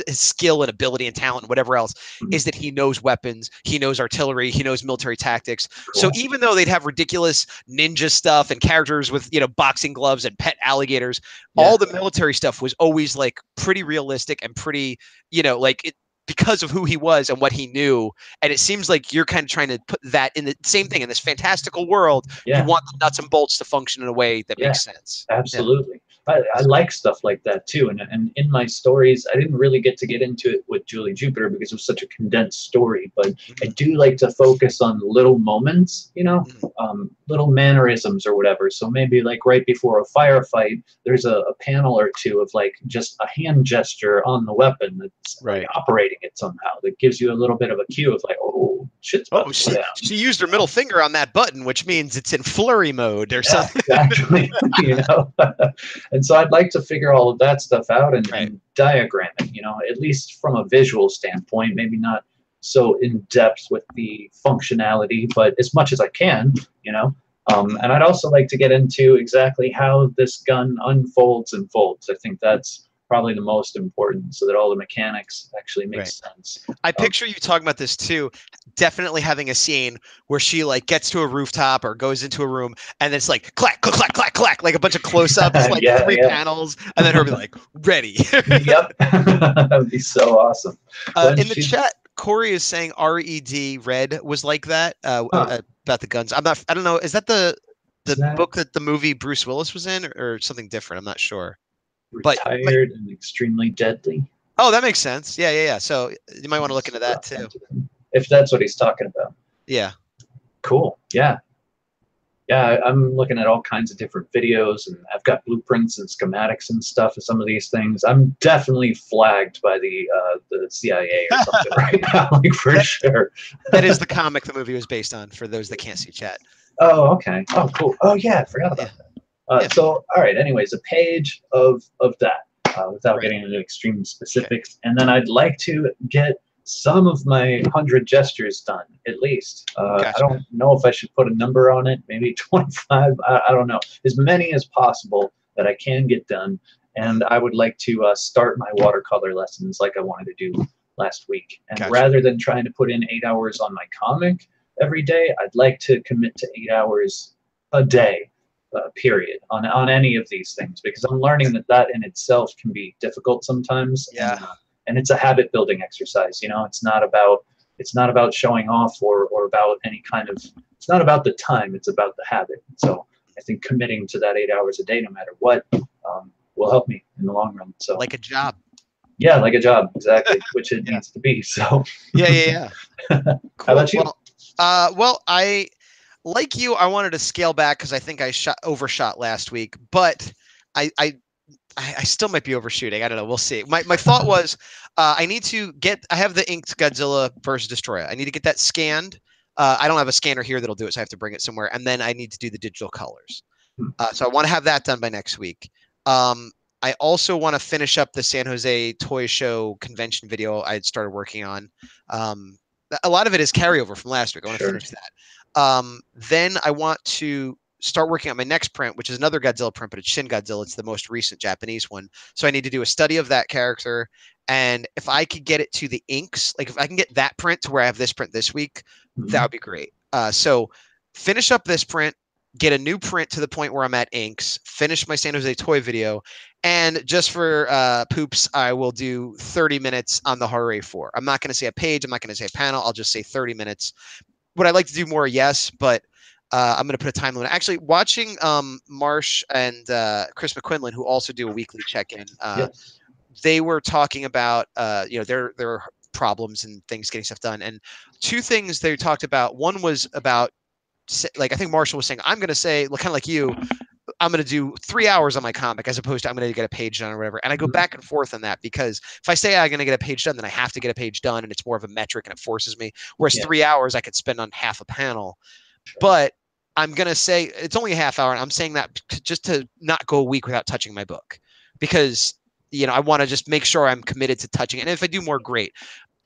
skill and ability and talent and whatever else, is that he knows weapons, he knows artillery, he knows military tactics. Cool. So even though they'd have ridiculous ninja stuff and characters with boxing gloves and pet alligators, all the military stuff was always like pretty realistic and pretty because of who he was and what he knew. And it seems like you're kind of trying to put that in the same thing in this fantastical world. You want the nuts and bolts to function in a way that makes sense. Absolutely. I like stuff like that too. And in my stories, I didn't really get into it with Julie Jupiter because it was such a condensed story, but I do like to focus on little moments, little mannerisms or whatever. So maybe like right before a firefight, there's a panel or two of like just a hand gesture on the weapon that's like operating it somehow. That gives you a little bit of a cue of like, oh, shit's about to go down. She used her middle finger on that button, which means it's in flurry mode or something. Exactly. And so I'd like to figure all of that stuff out and diagram it, at least from a visual standpoint, maybe not so in depth with the functionality, but as much as I can, and I'd also like to get into exactly how this gun unfolds and folds. I think that's probably the most important, so that all the mechanics actually make Right. sense. I picture you talking about this too. Definitely having a scene where she like gets to a rooftop or goes into a room and it's like clack, clack, clack, clack, clack, like a bunch of close-ups, like Yeah, three yeah. panels, and then her be like, ready. Yep. That would be so awesome. When In the she, chat, Corey is saying Red was like that huh, about the guns. I don't know. Is that the isn't that book that the movie Bruce Willis was in, or something different? I'm not sure. But retired and extremely deadly? oh, that makes sense. Yeah, yeah, yeah. So you might want to look into that too. If that's what he's talking about. Yeah. Cool. Yeah. Yeah, I'm looking at all kinds of different videos, and I've got blueprints and schematics and stuff of some of these things. I'm definitely flagged by the CIA or something right now, like for sure. That is the comic the movie was based on, for those that can't see chat. Oh, okay. Oh, cool. Oh, yeah, I forgot about Yeah. that. Yeah. So, all right. Anyways, a page of that, without Right. getting into extreme specifics, and then I'd like to get some of my 100 gestures done at least. I Gotcha. don't know if I should put a number on it, maybe 25. I don't know. As many as possible that I can get done, and I would like to start my watercolor lessons like I wanted to do last week. And Gotcha. rather than trying to put in 8 hours on my comic every day, I'd like to commit to 8 hours a day. Period on any of these things, because I'm learning that in itself can be difficult sometimes. Yeah. And it's a habit building exercise. It's not about showing off or about any kind of, it's not about the time, it's about the habit. So I think committing to that 8 hours a day, no matter what, will help me in the long run. So Like a job. yeah, like a job, exactly, which it needs to be. So Yeah. Cool. How about you? Well, I like you. I wanted to scale back because I think I overshot last week, but I still might be overshooting. I don't know. We'll see. My thought was I need to I have the inked Godzilla versus Destroyer. I need to get that scanned. I don't have a scanner here that'll do it, so I have to bring it somewhere. And then I need to do the digital colors. So I want to have that done by next week. I also want to finish up the San Jose Toy Show convention video I had started working on. A lot of it is carryover from last week. I want to finish that. Then I want to start working on my next print, which is another Godzilla print, but it's Shin Godzilla. It's the most recent Japanese one. So I need to do a study of that character. And if I could get it to the inks, like if I can get that print to where I have this print this week, that would be great. So finish up this print, get a new print to the point where I'm at inks, finish my San Jose toy video, and just for poops, I will do 30 minutes on the Horror 4. I'm not going to say a page. I'm not going to say a panel. I'll just say 30 minutes. Would I like to do more? Yes, but I'm going to put a time limit. Actually, watching Marsh and Chris McQuinlan, who also do a weekly check-in, they were talking about their problems and things getting stuff done. And two things they talked about. One was about, like, I think Marshall was saying, I'm going to say, kind of like you, I'm going to do 3 hours on my comic as opposed to I'm going to get a page done or whatever. And I go back and forth on that, because if I say I'm going to get a page done, then I have to get a page done, and it's more of a metric and it forces me. Whereas 3 hours I could spend on half a panel. But I'm going to say it's only a half hour. And I'm saying that just to not go a week without touching my book, because, I want to just make sure I'm committed to touching it. And if I do more, great.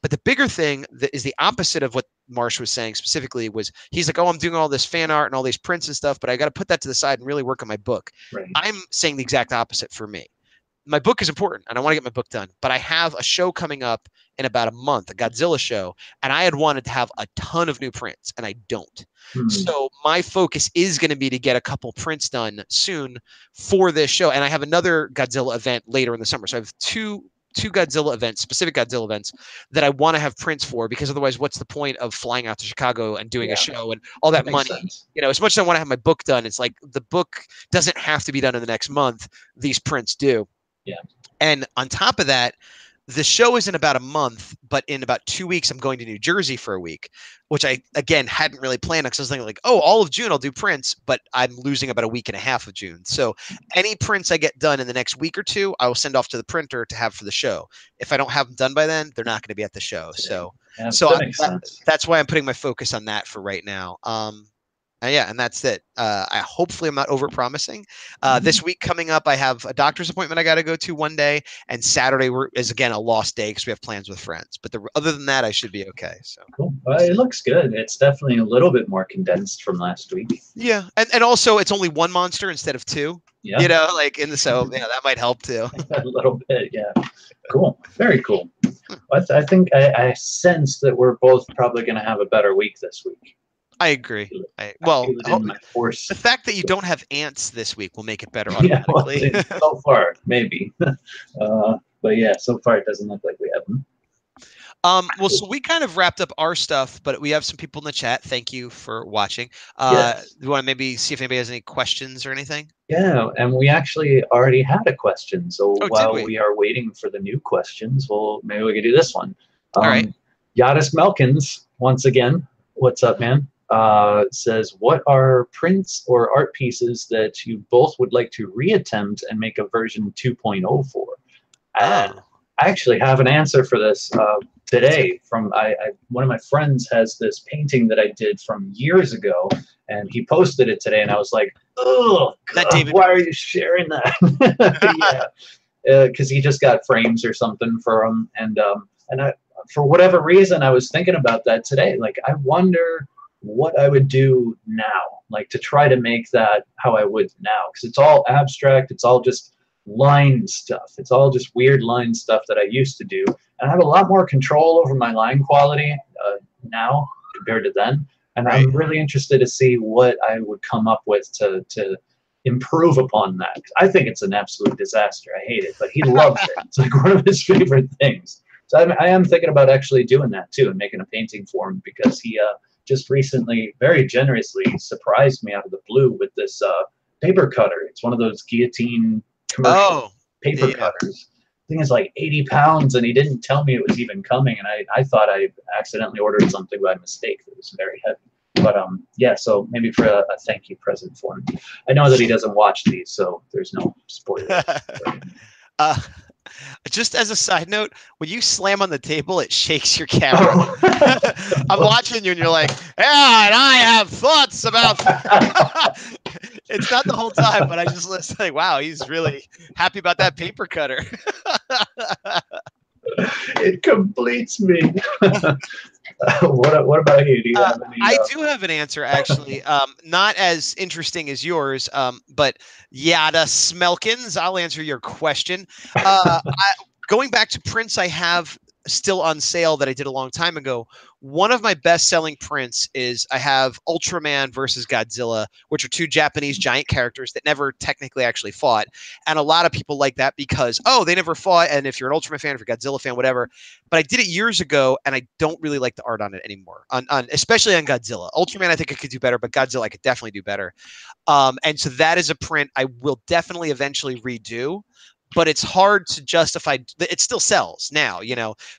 But the bigger thing that is the opposite of what Marsh was saying specifically was, he's like, oh, I'm doing all this fan art and all these prints and stuff, but I got to put that to the side and really work on my book. Right. I'm saying the exact opposite for me. My book is important and I want to get my book done, but I have a show coming up in about a month, a Godzilla show, and I had wanted to have a ton of new prints, and I don't. So my focus is going to be to get a couple prints done soon for this show. And I have another Godzilla event later in the summer. So I have two Godzilla events, specific Godzilla events, that I want to have prints for, because otherwise what's the point of flying out to Chicago and doing a show and all that money? Sense. As much as I want to have my book done, it's like the book doesn't have to be done in the next month. These prints do. Yeah. And on top of that, the show is in about a month, but in about 2 weeks, I'm going to New Jersey for a week, which I, again, hadn't really planned, because I was thinking like, oh, all of June I'll do prints, but I'm losing about a week and a half of June. So any prints I get done in the next week or two, I will send off to the printer to have for the show. If I don't have them done by then, they're not going to be at the show. So that makes sense. That's why I'm putting my focus on that for right now. And that's it. I hopefully I'm not over promising. This week coming up, I have a doctor's appointment I got to go to one day, and Saturday is again a lost day because we have plans with friends. But other than that, I should be okay. So cool. It looks good. It's definitely a little bit more condensed from last week. Yeah, and also it's only one monster instead of two. Yeah. like in the so yeah, that might help too. A little bit. Yeah. Cool. Very cool. I think I sense that we're both probably going to have a better week this week. I agree. I feel it in my force. The fact that you don't have ants this week will make it better Yeah, well, automatically. so far, maybe. But yeah, so far it doesn't look like we have them. Well, so we kind of wrapped up our stuff, but we have some people in the chat. Thank you for watching. Yes. You want to maybe see if anybody has any questions or anything? Yeah, and we actually already had a question. So Oh, did while we? we are waiting for the new questions, well, maybe we could do this one. All right. Yadis Melkins, once again, what's up, man? Says, what are prints or art pieces that you both would like to reattempt and make a version 2.0 for? And I actually have an answer for this today. From one of my friends has this painting that I did from years ago, and he posted it today, and I was like, "Oh, why are you sharing that?" Yeah, because he just got frames or something for him, and for whatever reason, I was thinking about that today. Like, I wonder what I would do now, like to try to make that how I would now, because it's all abstract. It's all just line stuff. It's all just weird line stuff that I used to do. And I have a lot more control over my line quality now compared to then. And right. I'm really interested to see what I would come up with to improve upon that. I think it's an absolute disaster. I hate it, but he loves it. It's like one of his favorite things. So I am thinking about actually doing that too and making a painting for him, because he just recently very generously surprised me out of the blue with this paper cutter. It's one of those guillotine commercial paper cutters. The thing is like 80 pounds, and he didn't tell me it was even coming, and I thought I accidentally ordered something by mistake that was very heavy. But yeah, so maybe for a thank you present for him. I know that he doesn't watch these, so there's no spoiler. Just as a side note, when you slam on the table, it shakes your camera. I'm watching you, and you're like, "Yeah, and I have thoughts about." It's not the whole time, but I just was like, "Wow, he's really happy about that paper cutter." It completes me. What about you? Do you have any? I do have an answer, actually. Not as interesting as yours, but Yada Smelkins, I'll answer your question. Going back to prints I have still on sale that I did a long time ago, one of my best-selling prints is I have Ultraman versus Godzilla, which are two Japanese giant characters that never technically actually fought. And a lot of people like that because, oh, they never fought, and if you're an Ultraman fan, if you're a Godzilla fan, whatever. But I did it years ago, and I don't really like the art on it anymore, especially on Godzilla. Ultraman, I think I could do better, but Godzilla, I could definitely do better. And so that is a print I will definitely eventually redo. But it's hard to justify. It still sells now,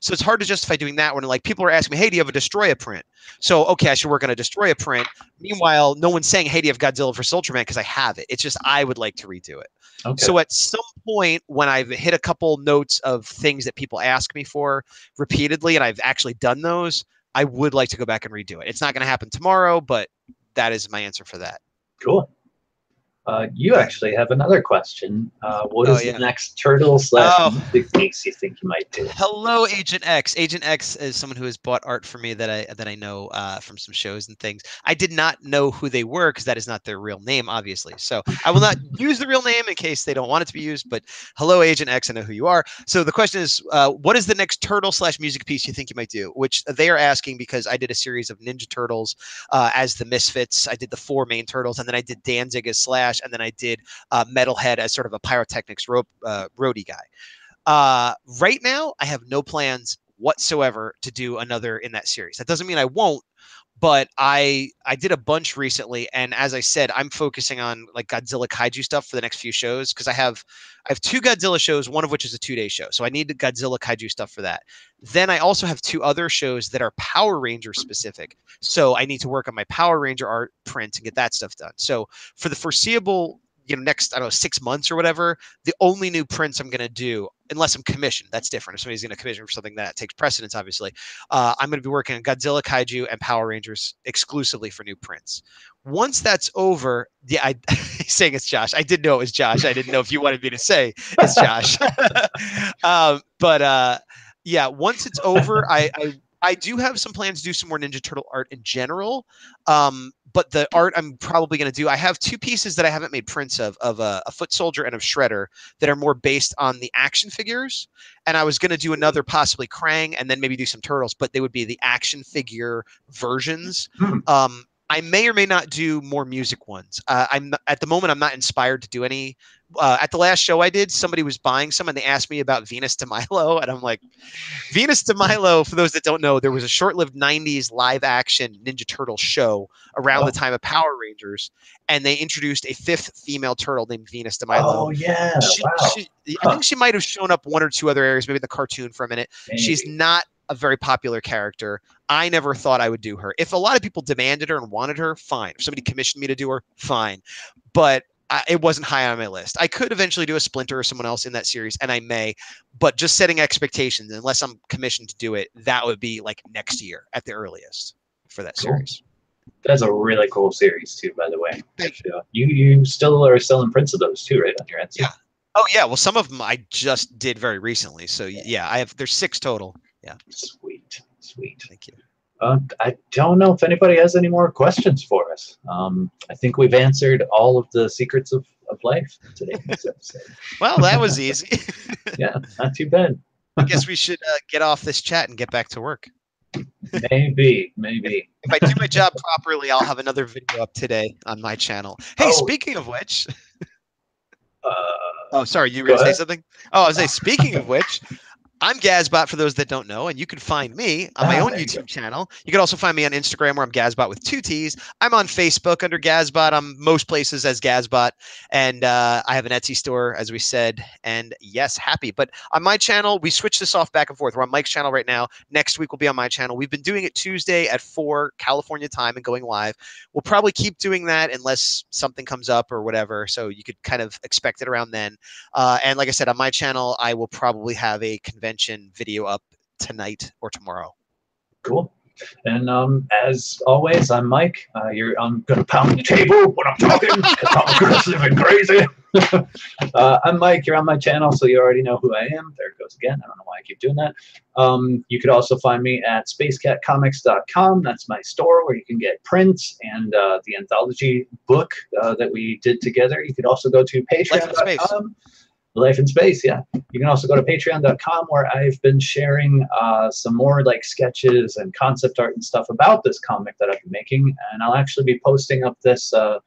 so it's hard to justify doing that when, like, people are asking me, hey, do you have a Destroya print? So, okay, I should work on a Destroya print. Meanwhile, no one's saying, hey, do you have Godzilla vs. Ultraman? Because I have it. It's just I would like to redo it. Okay. So at some point when I've hit a couple notes of things that people ask me for repeatedly, and I've actually done those, I would like to go back and redo it. It's not going to happen tomorrow, but that is my answer for that. Cool. You actually have another question. What is the next turtle / music piece you think you might do? Hello, Agent X. Agent X is someone who has bought art for me that I know from some shows and things. I did not know who they were because that is not their real name, obviously. So I will not use the real name in case they don't want it to be used. But hello, Agent X. I know who you are. So the question is, what is the next turtle / music piece you think you might do? Which they are asking because I did a series of Ninja Turtles as the Misfits. I did the 4 main turtles, and then I did Danzig as Slash, and then I did Metalhead as sort of a pyrotechnics roadie guy. Right now, I have no plans whatsoever to do another in that series. That doesn't mean I won't, but I did a bunch recently, and as I said, I'm focusing on like Godzilla Kaiju stuff for the next few shows because I have 2 Godzilla shows, one of which is a 2-day show, so I need the Godzilla Kaiju stuff for that. Then I also have 2 other shows that are Power Ranger specific, so I need to work on my Power Ranger art print and get that stuff done. So for the foreseeable, next, I don't know, 6 months or whatever, the only new prints I'm going to do, unless I'm commissioned, that's different. If somebody's going to commission for something that takes precedence, obviously, I'm going to be working on Godzilla, Kaiju, and Power Rangers exclusively for new prints. Once that's over, yeah, he's saying it's Josh. I did know it was Josh. I didn't know if you wanted me to say it's Josh. Yeah, once it's over, I do have some plans to do some more Ninja Turtle art in general, But the art I'm probably going to do, I have two pieces that I haven't made prints of a foot soldier and of Shredder that are more based on the action figures. And I was going to do another possibly Krang and then maybe do some turtles, but they would be the action figure versions. I may or may not do more music ones. At the moment, I'm not inspired to do any. At the last show I did, somebody was buying some and they asked me about Venus de Milo. And I'm like, Venus de Milo, for those that don't know, there was a short-lived 90s live-action Ninja Turtle show around the time of Power Rangers, and they introduced a fifth female turtle named Venus de Milo. Oh, yeah. Wow. I think she might have shown up one or two other areas, maybe the cartoon for a minute. Maybe. She's not a very popular character. I never thought I would do her. If a lot of people demanded her and wanted her, fine. If somebody commissioned me to do her, fine. But it wasn't high on my list. I could eventually do a Splinter or someone else in that series, and I may. But just setting expectations, unless I'm commissioned to do it, that would be like next year at the earliest for that series. That's a really cool series too, by the way. You still are selling prints of those too, right, on your Etsy? Yeah. Oh yeah. Well, some of them I just did very recently. So yeah, there's 6 total. Yeah. Sweet. Thank you. I don't know if anybody has any more questions for us. I think we've answered all of the secrets of life today in this episode. Well, that was easy. Yeah, not too bad. I guess we should get off this chat and get back to work. Maybe. If I do my job properly, I'll have another video up today on my channel. Hey, speaking of which. Oh, sorry, you were going to say something? Oh, I was saying, speaking of which, I'm Gazbot for those that don't know, and you can find me on my own YouTube channel. You can also find me on Instagram where I'm Gazbot with 2 T's. I'm on Facebook under Gazbot. I'm most places as Gazbot, and I have an Etsy store, as we said, and yes, happy. But on my channel, we switch this off back and forth. We're on Mike's channel right now. Next week, we'll be on my channel. We've been doing it Tuesday at 4 California time and going live. We'll probably keep doing that unless something comes up or whatever, so you could kind of expect it around then. And like I said, on my channel, I will probably have a convention video up tonight or tomorrow. Cool. And as always, I'm Mike. I'm going to pound the table when I'm talking because I'm aggressive and crazy. I'm Mike. You're on my channel, so you already know who I am. There it goes again. I don't know why I keep doing that. You could also find me at spacecatcomics.com. That's my store where you can get prints and the anthology book that we did together. You could also go to patreon.com. Life in Space, yeah. You can also go to patreon.com where I've been sharing some more like sketches and concept art and stuff about this comic that I've been making. And I'll actually be posting up this, the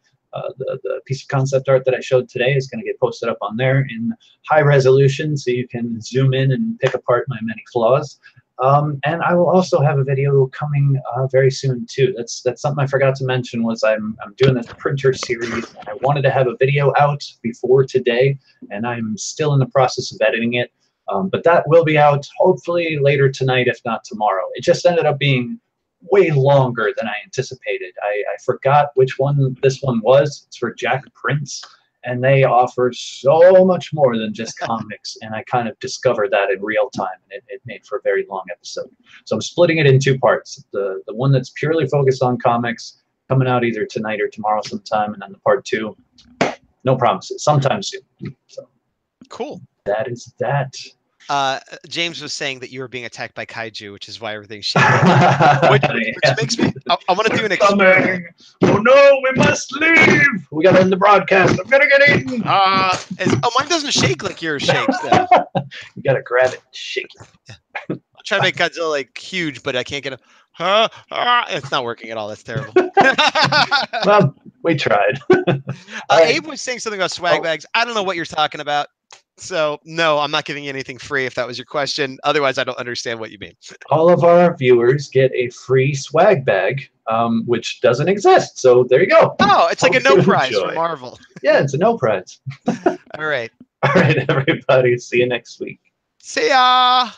piece of concept art that I showed today is going to get posted up on there in high resolution so you can zoom in and pick apart my many flaws. And I will also have a video coming very soon too. That's something I forgot to mention was I'm doing this printer series and I wanted to have a video out before today and I'm still in the process of editing it. But that will be out hopefully later tonight, if not tomorrow. It just ended up being way longer than I anticipated. I forgot which one this one was. It's for Jack Prince. And they offer so much more than just comics. And I kind of discovered that in real time. And it made for a very long episode. So I'm splitting it in 2 parts. The one that's purely focused on comics, coming out either tonight or tomorrow sometime. And then the part 2, no promises, sometime soon. So cool. That is that. James was saying that you were being attacked by Kaiju, which is why everything's shaking. which makes me. I want to do an experiment. Oh no, we must leave. We gotta end the broadcast. I'm gonna get eaten. Mine doesn't shake like yours shakes. Then you gotta grab it, shake it. I'm trying to make Godzilla like huge, but I can't get him. It's not working at all. That's terrible. Well, we tried. Abe was saying something about swag bags. I don't know what you're talking about. So, no, I'm not giving you anything free if that was your question. Otherwise, I don't understand what you mean. All of our viewers get a free swag bag, which doesn't exist. So there you go. Oh, it's like a no prize for Marvel. Yeah, it's a no prize. All right. All right, everybody. See you next week. See ya.